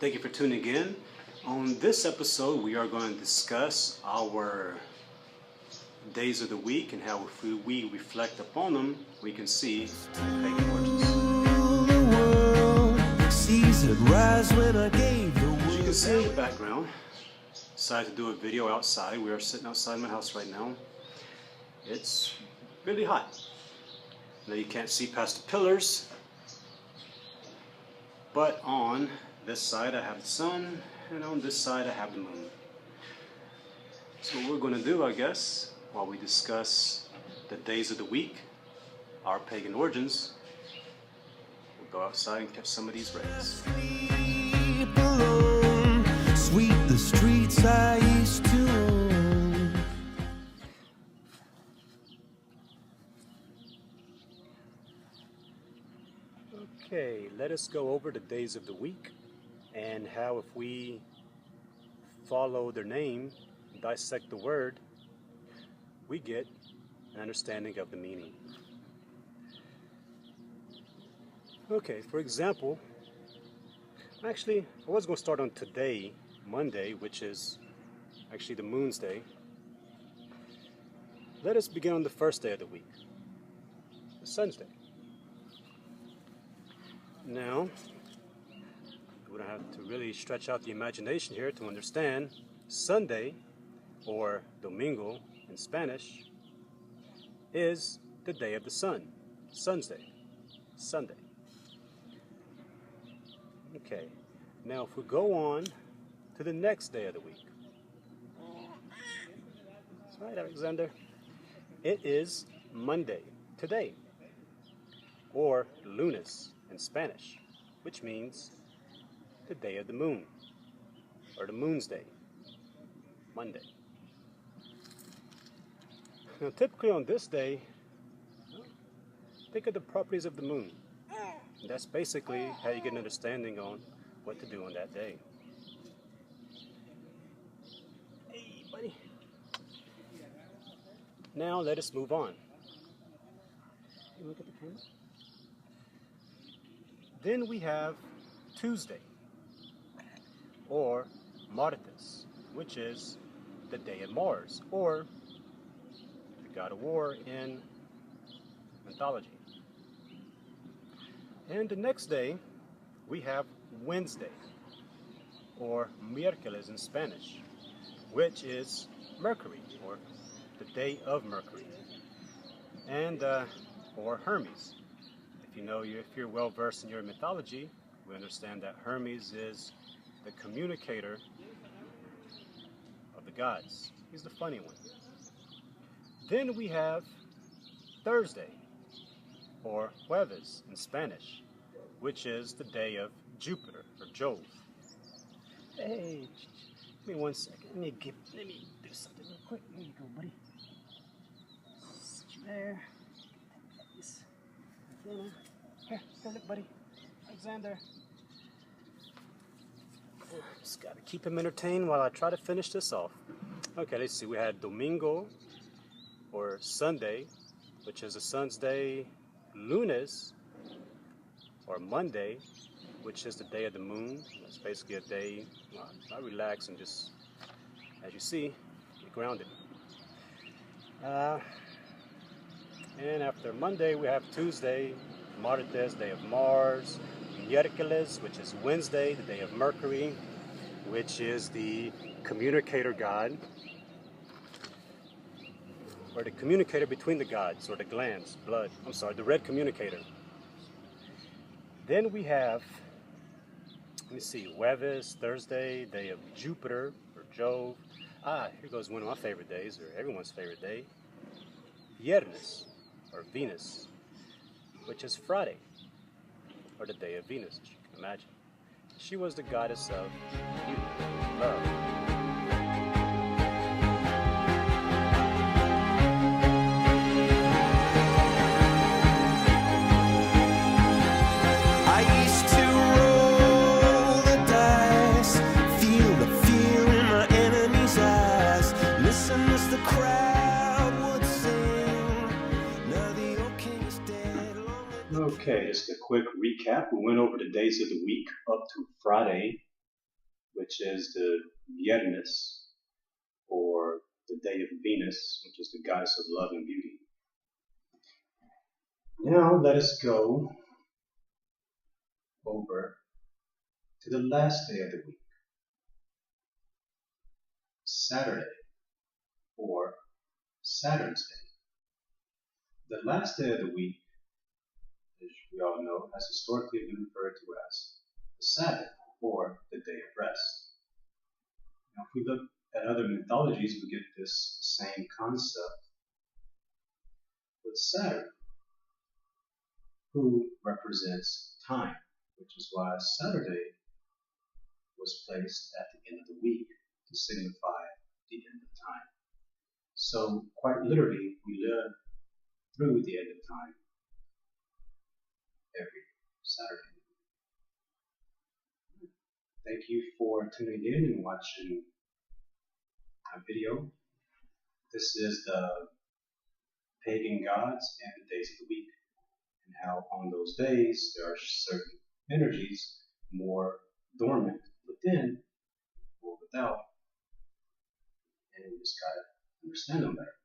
Thank you for tuning in. On this episode, we are going to discuss our days of the week and how if we reflect upon them, we can see pagan origins. As you can see in the background, decided to do a video outside. We are sitting outside my house right now. It's really hot. Now you can't see past the pillars, but on this side I have the sun, and on this side I have the moon. So what we're going to do, I guess, while we discuss the days of the week, our pagan origins, we'll go outside and catch some of these rays. Sleep alone, sweep the streets I used to own. Okay, let us go over the days of the week and how if we follow their name, dissect the word, we get an understanding of the meaning. Okay, for example, actually I was going to start on today, Monday, which is actually the moon's day. Let us begin on the first day of the week, the sun's day. Now, we don't have to really stretch out the imagination here to understand Sunday, or Domingo in Spanish, is the day of the sun, sun's day, Sunday. Okay, now if we go on to the next day of the week, that's right, Alexander, it is Monday, today, or Lunes in Spanish, which means the day of the moon, or the moon's day, Monday. Now typically on this day, think of the properties of the moon. And that's basically how you get an understanding on what to do on that day. Hey buddy. Now let us move on. You look at the camera. Then we have Tuesday, or Martes, which is the day of Mars, or the god of war in mythology. And the next day, we have Wednesday, or Miercoles in Spanish, which is Mercury, or the day of Mercury, and or Hermes. If you're well versed in your mythology, we understand that Hermes is the communicator of the gods. He's the funny one. Then we have Thursday, or Jueves in Spanish, which is the day of Jupiter, or Jove. Hey, give me 1 second. Let me do something real quick. There you go, buddy. Sit you there. Here, look, buddy. Alexander. Just gotta keep him entertained while I try to finish this off. Okay, let's see. We had Domingo, or Sunday, which is the sun's day. Lunes, or Monday, which is the day of the moon. It's basically a day I relax and just, as you see, get grounded. And after Monday, we have Tuesday, Martes, day of Mars, Miercoles, which is Wednesday, the day of Mercury, which is the communicator god, or the communicator between the gods, or the glands, the red communicator. Then we have, Jueves, Thursday, day of Jupiter, or Jove. Here goes one of my favorite days, or everyone's favorite day, Viernes, or Venus, which is Friday, or the day of Venus, as you can imagine. She was the goddess of beauty, love. I used to roll the dice, feel the fear in my enemy's eyes, listen as the crowd would sing. Now the old king is dead. Okay, just a quick recap. We went over the days of the week up to Friday, which is the Viernes, or the day of Venus, which is the goddess of love and beauty. Now let us go over to the last day of the week, Saturday, or Saturn's day. The last day of the week, as we all know, has historically been referred to as the Sabbath, or the day of rest. Now, if we look at other mythologies, we get this same concept with Saturn, who represents time, which is why Saturday was placed at the end of the week to signify the end of time. So, quite literally, we live through the end of time every Saturday. Thank you for tuning in and watching my video. This is the pagan gods and the days of the week, and how on those days there are certain energies more dormant within or without, and we just gotta understand them better.